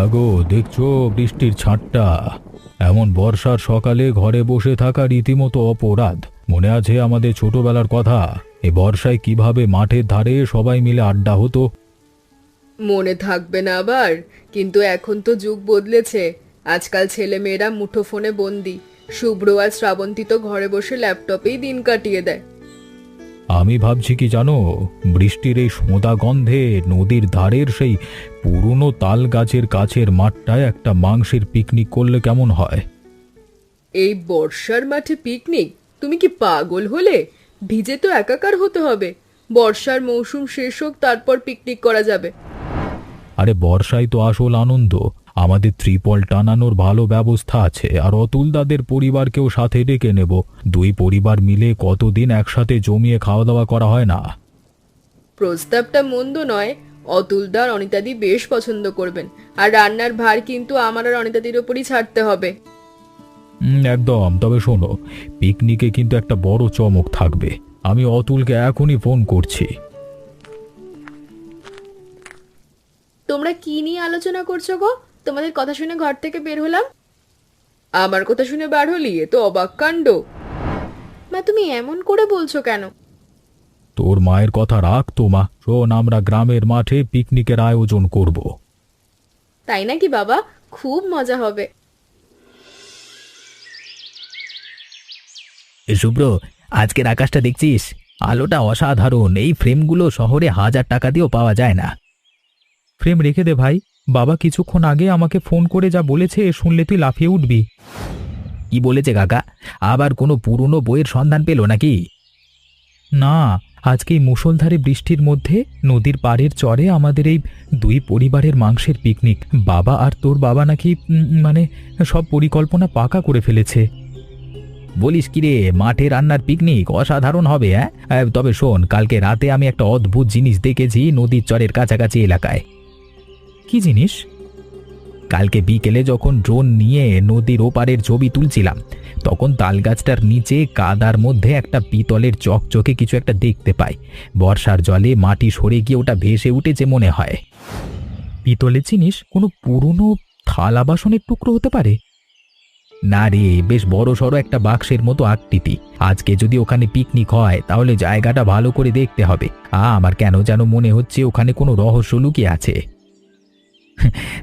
আগো দেখছো বৃষ্টির ছাঁটটা? এমন বর্ষার সকালে ঘরে বসে থাকা রীতিমতো অপরাধ। মনে আছে আমাদের ছোটবেলার কথা? এই বর্ষায় কিভাবে মাঠের ধারে সবাই মিলে আড্ডা হতো। মনে থাকবে না আবার? কিন্তু এখন তো যুগ বদলেছে। আজকাল ছেলে মেয়েরা মুঠোফোনে বন্দি। শুভ্র আর শ্রাবন্তী তো ঘরে বসে ল্যাপটপেই দিন কাটিয়ে দেয়। আমি ভাবছি কি জানো, বৃষ্টির এই সোঁদা গন্ধে নদীর ধারের সেই পুরনো তাল গাছের কাছের মাঠটায় একটা মাংসের পিকনিক করলে কেমন হয়? এই বর্ষার মাঠে পিকনিক? তুমি কি পাগল হলে? ভিজে তো একাকার হতে হবে। বর্ষার মৌসুম শেষ হোক, তারপর পিকনিক করা যাবে। আরে বর্ষায় তো আসল আনন্দ। আমাদের ত্রিপল টানানোর ভালো ব্যবস্থা আছে, আর অতুল দাদের পরিবারকেও সাথে ডেকে নেব। দুই পরিবার মিলে কতদিন একসাথে জমিয়ে খাওয়া দাওয়া করা হয় না। প্রস্তাবটা মন্দ নয়। অতুলদার অনিতাদি বেশ পছন্দ করবেন। আর রান্নার ভার কিন্তু আমার আর অনিতাদির ওপরই ছাড়তে হবে। একদম। তবে শোনো, পিকনিকে কিন্তু একটা বড় চমক থাকবে। আমি অতুলকে এখনই ফোন করছি। তোমরা কি নিয়ে আলোচনা করছো গো? তোমাদের কথা শুনে ঘর থেকে বের হলাম। আমার কথা শুনে বার হলি? এ তো অবাক কাণ্ড। মা, তুমি এমন করে বলছো কেন? তোর মায়ের কথা রাখ তো মা। শোন, আমরা গ্রামের মাঠে পিকনিকের আয়োজন করব। তাই নাকি বাবা? খুব মজা হবে। শুভ্র, আজকের আকাশটা দেখছিস? আলোটা অসাধারণ। এই ফ্রেমগুলো শহরে 1000 টাকা দিয়েও পাওয়া যায় না। ফ্রেম রেখে দে ভাই। বাবা কিছুক্ষণ আগে আমাকে ফোন করে যা বলেছে শুনলে তুই লাফিয়ে উঠবি। কি বলেছে কাকা? আবার কোনো পুরনো বইয়ের সন্ধান পেল নাকি? না, আজকে এই মুষলধারে বৃষ্টির মধ্যে নদীর পাড়ের চরে আমাদের এই দুই পরিবারের মাংসের পিকনিক। বাবা আর তোর বাবা নাকি মানে সব পরিকল্পনা পাকা করে ফেলেছে। বলিস কি রে? মাঠে রান্নার পিকনিক অসাধারণ হবে। হ্যাঁ, তবে শোন, কালকে রাতে আমি একটা অদ্ভুত জিনিস দেখেছি নদীর চরের কাছাকাছি এলাকায়। কি জিনিস? কালকে বিকেলে যখন ড্রোন নিয়ে নদীর ওপারের ছবি তুলছিলাম, তখন তালগাছটার নিচে কাদার মধ্যে একটা পিতলের চকচকে কিছু একটা দেখতে পাই। বর্ষার জলে মাটি সরে গিয়ে ওটা ভেসে উঠেছে মনে হয়। পিতলের জিনিস? কোনো পুরনো থালা বাসনের টুকরো হতে পারে? না রে, বেশ বড় সড়ো একটা বাক্সের মতো আকৃতি। আজকে যদি ওখানে পিকনিক হয় তাহলে জায়গাটা ভালো করে দেখতে হবে। আমার কেন যেন মনে হচ্ছে ওখানে কোনো রহস্য লুকিয়ে আছে।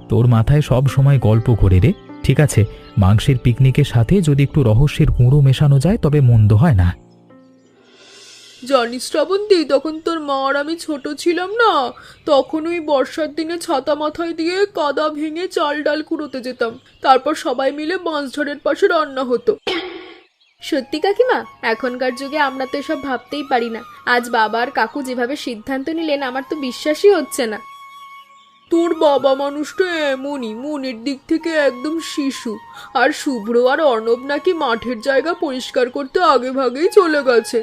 তোর মাথায় সব সময় গল্প করে রে। ঠিক আছে, মাংসের পিকনিকের সাথে যদি একটু রহস্যের গুঁড়ো মেশানো যায় তবে মন্দ হয় না। জানিস শ্রাবন্তী, তখন তোর মা আর আমি ছোট ছিলাম না, তখন ওই বর্ষার দিনে ছাতা মাথায় দিয়ে কাদা ভেঙে চাল ডাল কুড়োতে যেতাম। তারপর সবাই মিলে বাঁশঝাড়ের পাশে রান্না হতো। সত্যি কাকিমা, এখনকার যুগে আমরা তো এসব ভাবতেই পারি না। আজ বাবা আর কাকু যেভাবে সিদ্ধান্ত নিলেন, আমার তো বিশ্বাসই হচ্ছে না। তোর বাবা মানুষটা এমনই, মনের দিক থেকে একদম শিশু। আর শুভ্র আর অর্ণব নাকি মাঠের জায়গা পরিষ্কার করতে আগে ভাগেই চলে গেছে।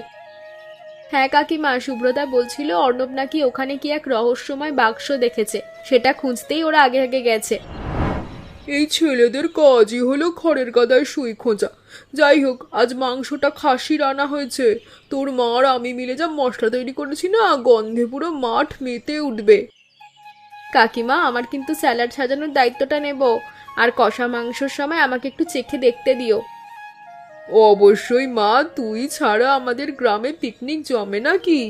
হ্যাঁ কাকিমা, সুব্রতা বলছিল অর্ণব নাকি ওখানে কি এক রহস্যময় বাক্স দেখেছে, সেটা খুঁজতেই ওরা আগে আগে গেছে। এই ছেলেদের কাজই হলো খড়ের গাদায় সুই খোঁজা। যাই হোক, আজ মাংসটা খাসির আনা হয়েছে। তোর মা আর আমি মিলে যা মশলা তৈরি করেছি না, গন্ধে পুরো মাঠ মেতে উঠবে। কাকিমা, আমার কিন্তু স্যালাড সাজানোর দায়িত্বটা নেব। আর কষা মাংসর সময় আমাকে একটু চেখে দেখতে দিও। অবশ্যই মা, তুই ছাড়া আমাদের গ্রামে পিকনিক জমে নাকি?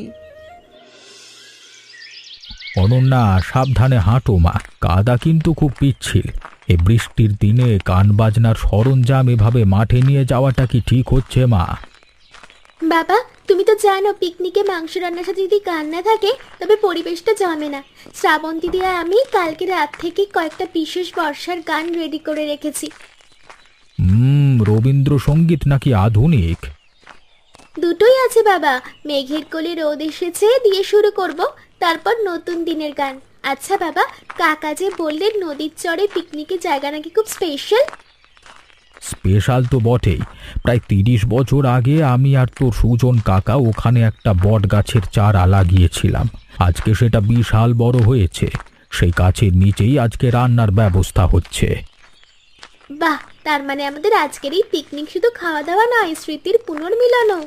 অনন্যা, সাবধানে হাঁটো মা। কাদা কিন্তু খুব পিচ্ছিল। এই বৃষ্টির দিনে গান বাজনার সরঞ্জাম এভাবে মাঠে নিয়ে যাওয়াটা কি ঠিক হচ্ছে মা? বাবা, তুমি তো জানো পিকনিকে মাংস রান্নার সাথে যদি গান না থাকে তবে পরিবেশটা জমে না। শ্রাবন্তী দিয়ে আমি কালকে রাত থেকে কয়েকটা বিশেষ বর্ষার গান রেডি করে রেখেছি। রবীন্দ্রসঙ্গীত নাকি আধুনিক? দুটোই আছে বাবা। মেঘের কোলে রোদ এসেছে দিয়ে শুরু করব, তারপর নতুন দিনের গান। আচ্ছা বাবা, কাকা যে বললেন নদীর চরে পিকনিকের জায়গা নাকি খুব স্পেশাল। স্পেশাল তো বটেই। প্রায় 30 বছর আগে আমি আর তোর সুজন কাকা ওখানে একটা বট গাছের চারা লাগিয়েছিলাম। আজকে সেটা বিশাল বড় হয়েছে। সেই গাছের নিচেই আজকে রান্নার ব্যবস্থা হচ্ছে। বাহ, তার মানে আমাদের আজকের এই পিকনিক শুধু খাওয়া দাওয়া নয়, স্মৃতির পুনর্মিলনও।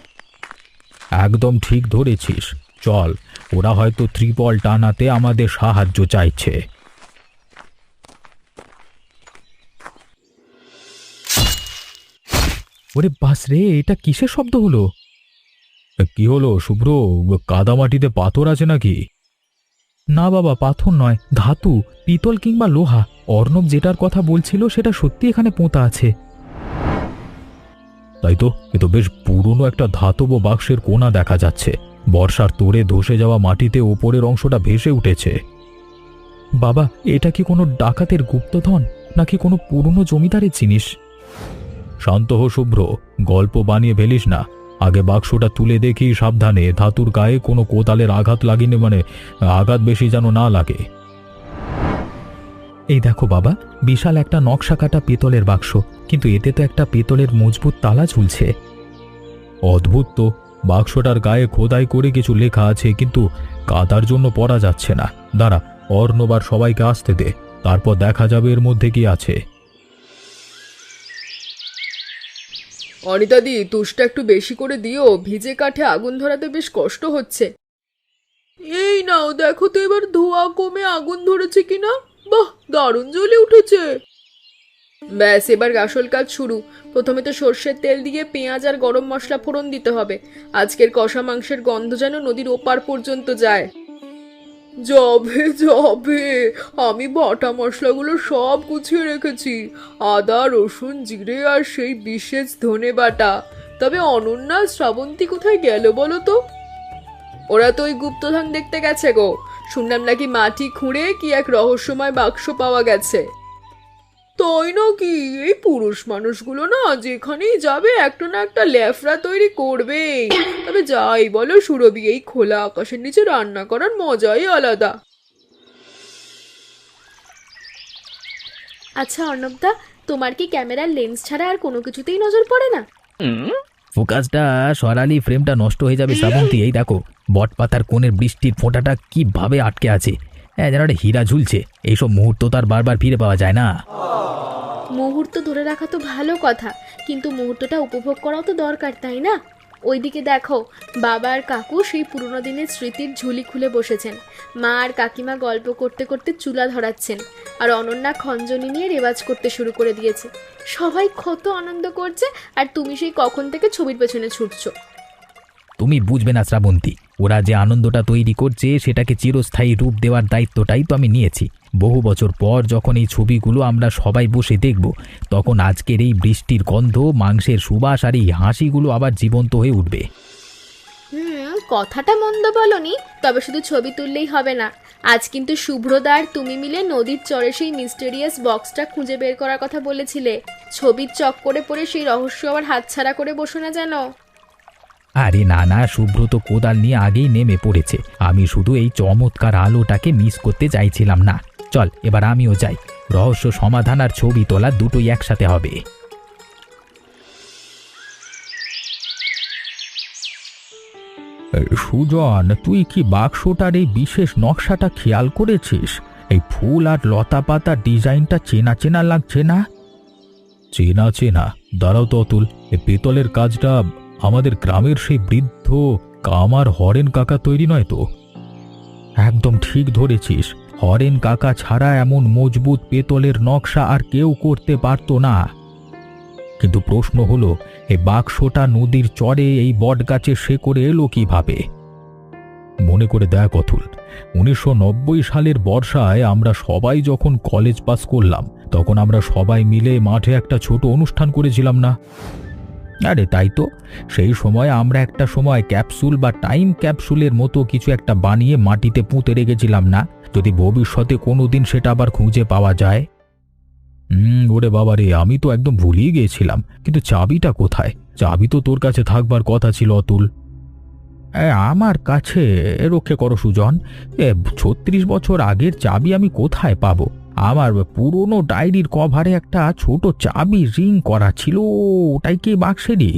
একদম ঠিক ধরেছিস। চল, ওরা হয়তো ত্রিপল টানাতে আমাদের সাহায্য চাইছে। ওরে বাস রে, এটা কিসের শব্দ হলো? কি হলো শুভ্র, কাদামাটিতে পাথর আছে নাকি? না বাবা, পাথর নয়, ধাতু, পিতল কিংবা লোহা। অর্ণব যেটার কথা বলছিল সেটা সত্যি এখানে পোঁতা আছে। তাই তো, এ তো বেশ পুরনো একটা ধাতব বাক্সের কোণা দেখা যাচ্ছে। বর্ষার তোড়ে ধসে যাওয়া মাটিতে ওপরের অংশটা ভেসে উঠেছে। বাবা, এটা কি কোনো ডাকাতের গুপ্তধন নাকি কোনো পুরনো জমিদারের জিনিস? শান্ত হো শুভ্র, গল্প বানিয়ে ফেলিস না। আগে বাক্সটা তুলে দেখি সাবধানে, ধাতুর গায়ে কোনো কোদালের আঘাত লাগেনি, মানে আঘাত বেশি যেন না লাগে। এই দেখো বাবা, বিশাল একটা নকশা কাটা পিতলের বাক্স, কিন্তু এতে তো একটা পিতলের মজবুত তালা ঝুলছে। অদ্ভুত তো, বাক্সটার গায়ে খোদাই করে কিছু লেখা আছে, কিন্তু কাদার জন্য পড়া যাচ্ছে না। দাঁড়া, অর্ণবার সবাইকে আসতে দে, তারপর দেখা যাবে এর মধ্যে কি আছে। অনিতাদি, তুষটা একটু বেশি করে দিও, ভিজে কাঠে আগুন ধরাতে বেশ কষ্ট হচ্ছে। এই নাও, দেখো তো এবার ধোঁয়া কমে আগুন ধরেছে কিনা। বাহ, দারুণ জ্বলে উঠেছে। ব্যাস, এবার আসল কাজ শুরু। প্রথমে তো সর্ষের তেল দিয়ে পেঁয়াজ আর গরম মশলা ফোড়ন দিতে হবে। আজকের কষা মাংসের গন্ধ যেন নদীর ওপার পর্যন্ত যায়। যাবে যাবে, আমি বাটা মশলাগুলো সব গুছিয়ে রেখেছি। আদা, রসুন, জিরে আর সেই বিশেষ ধনে বাটা। তবে অনন্যা, শ্রাবন্তী কোথায় গেল বলো তো? ওরা তো ওই গুপ্তধন দেখতে গেছে গো। শুনলাম নাকি মাটি খুঁড়ে কি এক রহস্যময় বাক্স পাওয়া গেছে। তাই নাকি? এই পুরুষ মানুষগুলো না যেখানেই যাবে একটা না একটা ল্যাফড়া তৈরি করবেই। তবে যাই বলো সুরভি, এই খোলা আকাশের নিচে রান্না করার মজাই আলাদা। আচ্ছা অর্ণবদা, তোমার কি ক্যামেরার লেন্স ছাড়া আর কোনো কিছুতেই নজর পড়ে না? ফোকাসটা সরালি ফ্রেমটা নষ্ট হয়ে যাবে শ্রাবন্তী। এই দেখো, বটপাতার কোণের বৃষ্টির ফোঁটাটা কিভাবে আটকে আছে। হ্যাঁ, যেন একটা হীরা ঝুলছে। এইসব মুহূর্ত তো আর বারবার ফিরে পাওয়া যায় না। মুহূর্ত ধরে রাখা তো ভালো কথা, কিন্তু মুহূর্তটা উপভোগ করাও তো দরকার, তাই না? ওইদিকে দেখো, বাবা আর কাকু সেই পুরোনো দিনের স্মৃতির ঝুলি খুলে বসেছেন। মা আর কাকিমা গল্প করতে করতে চুলা ধরাচ্ছেন, আর অনন্যা খঞ্জনি নিয়ে রেওয়াজ করতে শুরু করে দিয়েছে। সবাই কত আনন্দ করছে, আর তুমি সেই কখন থেকে ছবির পেছনে ছুটছো। তুমি বুঝবে না শ্রাবন্তী, ওরা যে আনন্দটা তৈরি করছে সেটাকে চিরস্থায়ী রূপ দেওয়ার দায়িত্বটাই তো আমি নিয়েছি। বহু বছর পর যখন এই ছবিগুলো আমরা সবাই বসে দেখব, তখন আজকের এই বৃষ্টির গন্ধ, মাংসের সুবাস আর এই হাসিগুলো আবার জীবন্ত হয়ে উঠবে। কথাটা মন্দ বলনি, তবে শুধু ছবি তুললেই হবে না। আজ কিন্তু শুভ্রদা আর তুমি মিলে নদীর চরে সেই মিস্টেরিয়াস বক্সটা খুঁজে বের করার কথা বলেছিলে। ছবির চক্করে পড়ে সেই রহস্য আবার হাতছাড়া করে বসো না যেন। আরে না না, সুব্রত কোদাল নিয়ে আগেই নেমে পড়েছে। আমি শুধু এই চমৎকার আলোটাকে মিস করতে চাইছিলাম না। চল, এবার আমিও যাই। রহস্য সমাধান আর ছবি তোলা দুটোই একসাথে হবে। সুজন, তুই কি বাক্সটার এই বিশেষ নকশাটা খেয়াল করেছিস? এই ফুল আর লতা পাতা ডিজাইনটা চেনা চেনা লাগছে না? চেনা চেনা? দাঁড়াও তো অতুল, এই পেতলের কাজটা আমাদের গ্রামের সেই বৃদ্ধ কামার হরেন কাকা তৈরি নয় তো? একদম ঠিক ধরেছিস, হরেন কাকা ছাড়া এমন মজবুত পেতলের নকশা আর কেউ করতে পারতো না। কিন্তু প্রশ্ন হলো, এই বাক্সটা নদীর চরে এই বটগাছের শেকড়ে এলো কিভাবে? মনে করে দেখ অতুল, 1990 সালের বর্ষায় আমরা সবাই যখন কলেজ পাস করলাম, তখন আমরা সবাই মিলে মাঠে একটা ছোট অনুষ্ঠান করেছিলাম না? আরে তাই তো, সেই সময় আমরা একটা সময় ক্যাপসুল বা টাইম ক্যাপসুলের মতো কিছু একটা বানিয়ে মাটিতে পুঁতে রেখেছিলাম না, যদি ভবিষ্যতে কোনোদিন সেটা আবার খুঁজে পাওয়া যায়। ওরে বাবা রে, আমি তো একদম ভুলিয়ে গিয়েছিলাম। কিন্তু চাবিটা কোথায়? চাবি তো তোর কাছে থাকবার কথা ছিল অতুল। আমার কাছে? রক্ষে করো সুজন, 36 বছর আগের চাবি আমি কোথায় পাবো? আমার পুরনো ডায়েরির কভারে একটা ছোট চাবি রিং করা ছিল, ওটাই কি বাক্সেরই?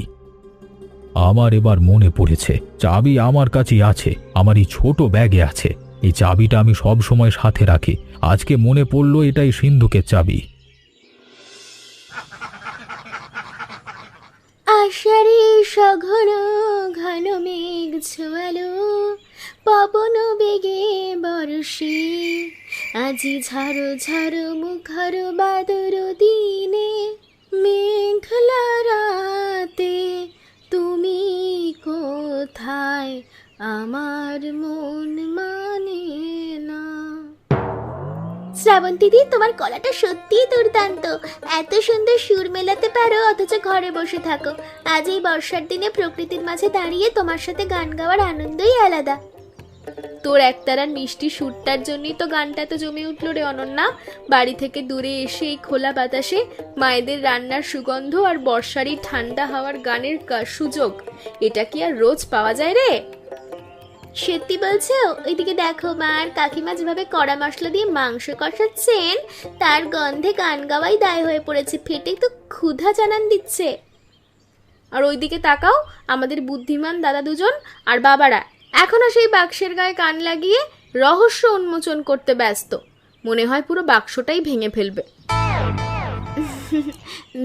আমার এবার মনে পড়েছে, চাবি আমার কাছেই আছে, আমার এই ছোট ব্যাগে আছে। এই চাবিটা আমি সব সময় সাথে রাখি। আজকে মনে পড়লো এটাই সিন্ধুকের চাবি। আষাঢ়ে সঘন ঘন মেঘ ছোয়ালো, পবন বেগে বর্ষে, আজি ঝাড়ো ঝাড়ো মুখর বাদর দিনে, মেঘলা রাতে তুমি কোথায়, আমার মন মানে না। শ্রাবণ দিদি, তোমার গলাটা সত্যিই দুর্দান্ত। এত সুন্দর সুর মেলাতে পারো অথচ ঘরে বসে থাকো। আজ এই বর্ষার দিনে প্রকৃতির মাঝে দাঁড়িয়ে তোমার সাথে গান গাওয়ার আনন্দই আলাদা। তোর একতারার মিষ্টি সুরটার জন্যই তো গানটা তো জমে উঠল রে অনন্যা। বাড়ি থেকে দূরে এসে এই খোলা বাতাসে মায়েদের রান্নার সুগন্ধ আর বর্ষারই ঠান্ডা হাওয়ার গানের সুযোগ, এটা কি আর রোজ পাওয়া যায় রে? সত্যি বলছো? ওইদিকে দেখো, মা আর কাকিমা যেভাবে কড়া মশলা দিয়ে মাংস কষাচ্ছেন, তার গন্ধে গান গাওয়াই দায় হয়ে পড়েছে। ফেটে তো ক্ষুধা জানান দিচ্ছে। আর ওইদিকে তাকাও, আমাদের বুদ্ধিমান দাদা দুজন আর বাবারা এখনো সেই বাক্সের গায়ে কান লাগিয়ে রহস্য উন্মোচন করতে ব্যস্ত। মনে হয় পুরো বাক্সটাই ভেঙে ফেলবে।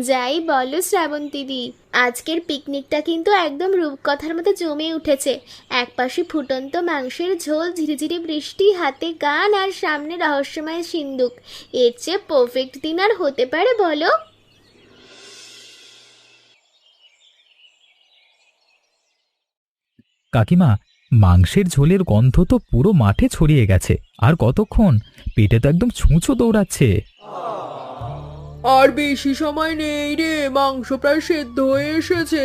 যাই বলো শ্রাবণ দিদি, আজকের পিকনিকটা কিন্তু একদম রূপকথার মতো জমে উঠেছে। একপাশে ফুটন্ত মাংসের ঝোল, ঝিরিঝিরি বৃষ্টি, হাতে গান আর সামনে রহস্যময় সিন্দুক। এর চেয়ে পারফেক্ট দিন আর হতে পারে বলো? কাকিমা, মাংসের ঝোলের গন্ধ তো পুরো মাঠে ছড়িয়ে গেছে। আর কতক্ষণ? পেটে তো একদম ছুঁচো দৌড়াচ্ছে। আর বেশি সময় নেই রে, মাংস প্রায় সেদ্ধ হয়ে এসেছে।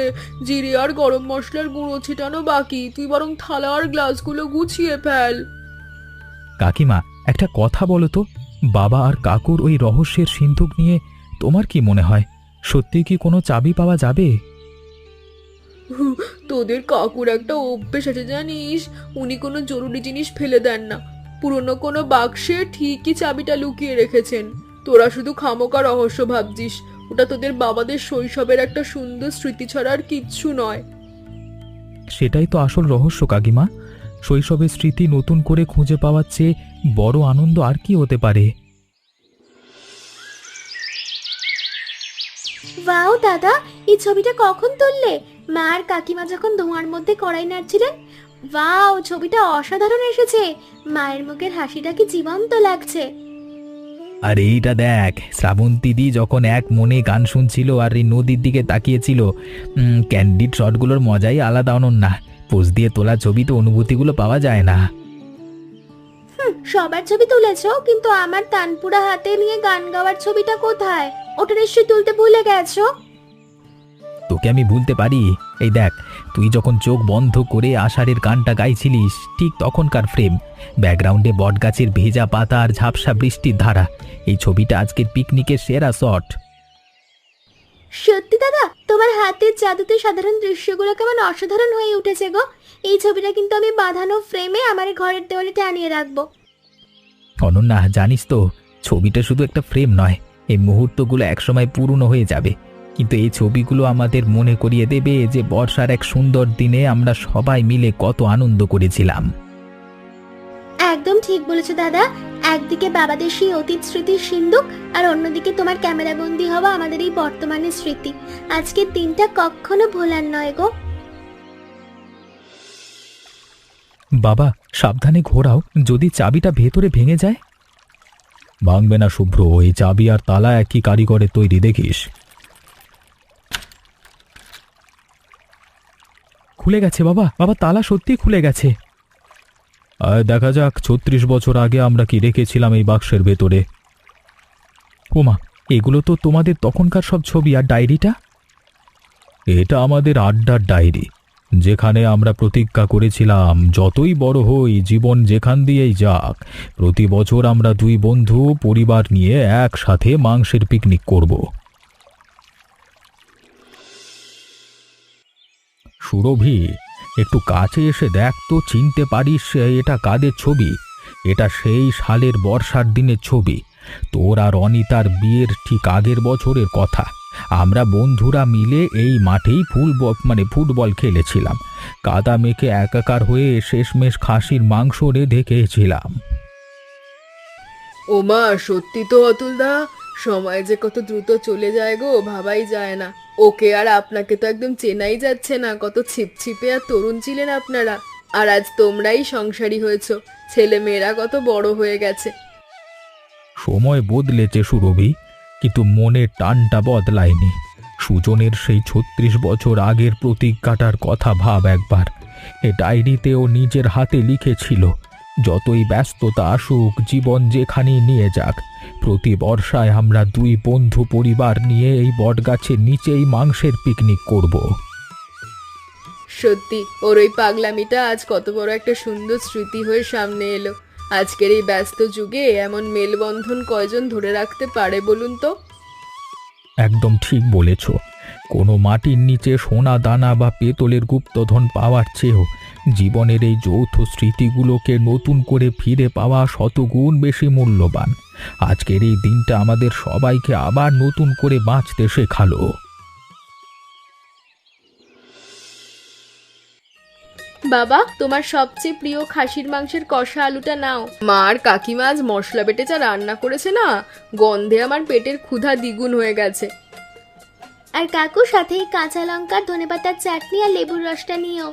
জিরে আর গরম মশলার গুঁড়ো ছিটানো বাকি। তুই বরং থালা আর গ্লাসগুলো গুছিয়ে ফেল। কাকিমা, একটা কথা বলো তো, বাবা আর কাকুর ওই রহস্যের সিন্ধুক নিয়ে তোমার কি মনে হয়? সত্যি কি কোনো চাবি পাওয়া যাবে? তোদের কাকুর একটা অভ্যেস আছে জানিস, উনি কোনো জরুরি জিনিস ফেলে দেন না। পুরনো কোনো বাক্সে ঠিকই চাবিটা লুকিয়ে রেখেছেন। তোরা শুধু খামোকা রহস্য ভাবছিস। ওটা তোদের বাবাদের শৈশবের একটা সুন্দর স্মৃতি ছাড়া আর কিচ্ছু নয়। সেটাই তো আসল রহস্য কাকিমা। শৈশবের স্মৃতি নতুন করে খুঁজে পাওয়ার চেয়ে বড় আনন্দ আর কি হতে পারে? ওয়াও দাদা, এই ছবিটা কখন তুললে? মা আর কাকিমা যখন ধোঁয়ার মধ্যে কড়াই নাড়ছিলেন। ওয়াও, ছবিটা অসাধারণ এসেছে। মায়ের মুখের হাসিটা কি জীবন্ত লাগছে। আর এইটা দেখ, শ্রাবন্তীদি যখন এক মনে গান শুনছিল আর এই নদীর দিকে তাকিয়েছিল। ক্যান্ডিড শটগুলোর মজাই আলাদা অনন্যা। পোজ দিয়ে তোলা ছবিতে অনুভূতিগুলো পাওয়া যায় না। সবার ছবি তুলেছো, কিন্তু আমার তানপুরা হাতে নিয়ে গান গাওয়ার ছবিটা কোথায়? ওটা নিশ্চয়ই তুলতে ভুলে গেছো। তোকে আমি ভুলতে পারি? এই দেখ, তুই যখন চোখ বন্ধ করে আষাঢ়ের গানটা গাইছিলিস, ঠিক তখনকার ফ্রেম। ব্যাকগ্রাউন্ডে বটগাছের ভেজা পাতা আর ঝাপসা বৃষ্টির ধারা। এই ছবিটা আজকের পিকনিকের সেরা শট। সত্যি দাদা, তোমার হাতের জাদুতে সাধারণ দৃশ্যগুলো কেমন অসাধারণ হয়ে উঠেছে গো। এই ছবিটা কিন্তু আমি বাঁধানো ফ্রেমে আমার ঘরের দেওয়ালে টানিয়ে রাখবো। অনন্যা, জানিস তো, ছবিটা শুধু একটা ফ্রেম নয়, এই মুহূর্তগুলো একসময় পুরনো হয়ে যাবে, কিন্তু এই ছবিগুলো আমাদের মনে করিয়ে দেবে যে বর্ষার এক সুন্দর দিনে আমরা সবাই মিলে কত আনন্দ করেছিলাম। একদম ঠিক বলেছো দাদা। একদিকে বাবাদের সেই অতীত স্মৃতির সিন্ধুক, আর অন্যদিকে তোমার ক্যামেরা বন্দী হওয়া আমাদের এই বর্তমানের স্মৃতি। আজকের দিনটা কখনো ভোলার নয় গো। বাবা, সাবধানে ঘোরাও, যদি চাবিটা ভেতরে ভেঙে যায়। ভাঙবে না শুভ্র, এই চাবি আর তালা একই কারিগরের তৈরি, দেখিস। খুলে গেছে বাবা, বাবা তালা সত্যি খুলে গেছে। দেখা যাক ৩৬ বছর আগে আমরা কি রেখেছিলাম এই বাক্সের ভেতরে। ওমা, এগুলো তো তোমাদের তখনকার সব ছবি। আর ডায়েরিটা? এটা আমাদের আড্ডার ডায়েরি, যেখানে আমরা প্রতিজ্ঞা করেছিলাম যতই বড় হই, জীবন যেখান দিয়েই যাক, প্রতি বছর আমরা দুই বন্ধু পরিবার নিয়ে একসাথে মাংসের পিকনিক করব। সুরভি, একটু কাছে এসে দেখ তো, চিনতে পারিস এটা কাদের ছবি? এটা সেই সালের বর্ষার দিনের ছবি, তোর আর অনিতার বিয়ের ঠিক আগের বছরের কথা। আমরা বন্ধুরা মিলে এই মাঠেই ফুটবল খেলেছিলাম। কাদা মেখে একাকার হয়ে শেষমেশ খাসির মাংস রেঁধে খেয়েছিলাম। ওমা, সত্যি তো অতুলদা, সময় যে কত দ্রুত চলে যায় গো, ভাবাই যায় না। ওকে আর আপনাকে তো একদম চেনাই যাচ্ছে না। কত ছিপছিপে আর তরুণ ছিলেন আপনারা, আর আজ তোমরাই সংসারী হয়েছো। ছেলে মেয়েরা কত বড় হয়ে গেছে। সময় বদলেছে সুরভি, কিন্তু মনের টানটা বদলায়নি। সুজনের সেই ৩৬ বছর আগের প্রতিজ্ঞাটার কথা ভাব একবার। এ ডায়েরিতে ও নিজের হাতে লিখেছিল, যতই ব্যস্ততা আসুক, জীবন যেখানেই নিয়ে যাক, প্রতি বর্ষায় আমরা দুই বন্ধু পরিবার নিয়ে এই বটগাছের নিচেই মাংসের পিকনিক করব। সত্যি ওর ওই পাগলামিটা আজ কত বড় একটা সুন্দর স্মৃতি হয়ে সামনে এলো। আজকের এই ব্যস্ত যুগে এমন মেলবন্ধন কয়জন ধরে রাখতে পারে বলুন তো? একদম ঠিক বলেছ। কোনো মাটির নিচে সোনা দানা বা পেতলের গুপ্তধন পাওয়ার চেয়েও জীবনের এই যৌথ স্মৃতিগুলোকে নতুন করে ফিরে পাওয়া শতগুণ বেশি মূল্যবান। আজকের এই দিনটা আমাদের সবাইকে আবার নতুন করে বাঁচতে শেখালো। বাবা, তোমার সবচেয়ে প্রিয় খাসির মাংসের কষা আলুটা নাও। মা আর কাকিমা আজ মশলা বেটে যা রান্না করেছে না, গন্ধে আমার পেটের ক্ষুধা দ্বিগুণ হয়ে গেছে। আর কাকু সাথে এই কাঁচা লঙ্কার ধনেপাতার চাটনি আর লেবুর রসটা নিও।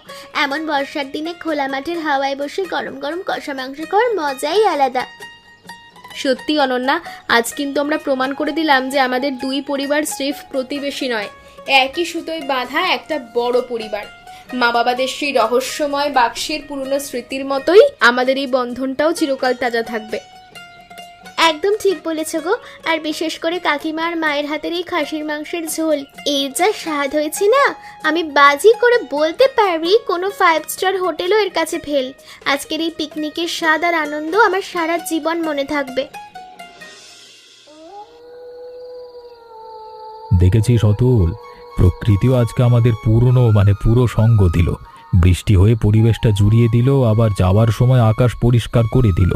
এমন বর্ষার দিনে খোলা মাঠের হাওয়ায় বসে গরম গরম কষা মাংস খাওয়ার মজাই আলাদা। সত্যি অনন্যা, আজ কিন্তু আমরা প্রমাণ করে দিলাম যে আমাদের দুই পরিবার স্রেফ প্রতিবেশী নয়, একই সুতোয় বাঁধা একটা বড় পরিবার। মা বাবাদের সেই রহস্যময় বাক্সের পুরনো স্মৃতির মতোই আমাদের এই বন্ধনটাও চিরকাল তাজা থাকবে। একদম ঠিক বলেছ গো। আর বিশেষ করে কাকিমা আর মায়ের হাতের এই খাসির মাংসের ঝোল, এর যা স্বাদ হয়েছে না, আমি বাজি করে বলতে পারি কোনো 5 স্টার হোটেলও এর কাছে ফেল। আজকের এই পিকনিকের স্বাদ আর আনন্দ আমার সারা জীবন মনে থাকবে। দেখেছিস অতুল, প্রকৃতিও আজকে আমাদের পুরো সঙ্গ দিল। বৃষ্টি হয়ে পরিবেশটা জুড়িয়ে দিল, আবার যাওয়ার সময় আকাশ পরিষ্কার করে দিল।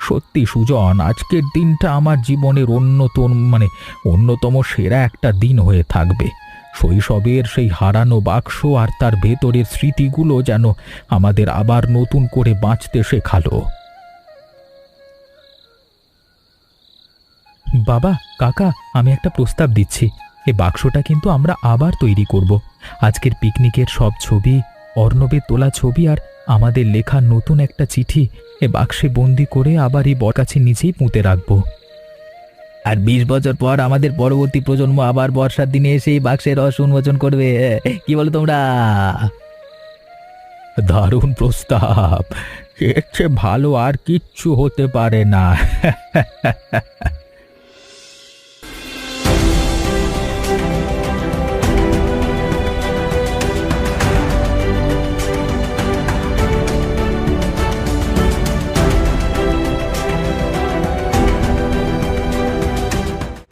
সত্যি সুজন, আজকের দিনটা আমার জীবনের অন্যতম সেরা একটা দিন হয়ে থাকবে। শৈশবের সেই হারানো বাক্স আর তার ভেতরের স্মৃতিগুলো যেন আমাদের আবার নতুন করে বাঁচতে শেখালো। বাবা, কাকা, আমি একটা প্রস্তাব দিচ্ছি। এই বাক্সটা কিন্তু আমরা আবার তৈরি করব। আজকের পিকনিকের সব ছবি, অর্ণবের তোলা ছবি আর আমাদের লেখা নতুন একটা চিঠি এ বাক্সে বন্দি করে আবার এই বটগাছের নিচেই পুঁতে রাখবো। আর 20 বছর পর আমাদের পরবর্তী প্রজন্ম আবার বর্ষার দিনে এসে এই বাক্সের রহস্য উন্মোচন করবে। কি বলো তোমরা? দারুণ প্রস্তাব। এর চেয়ে ভালো আর কিচ্ছু হতে পারে না।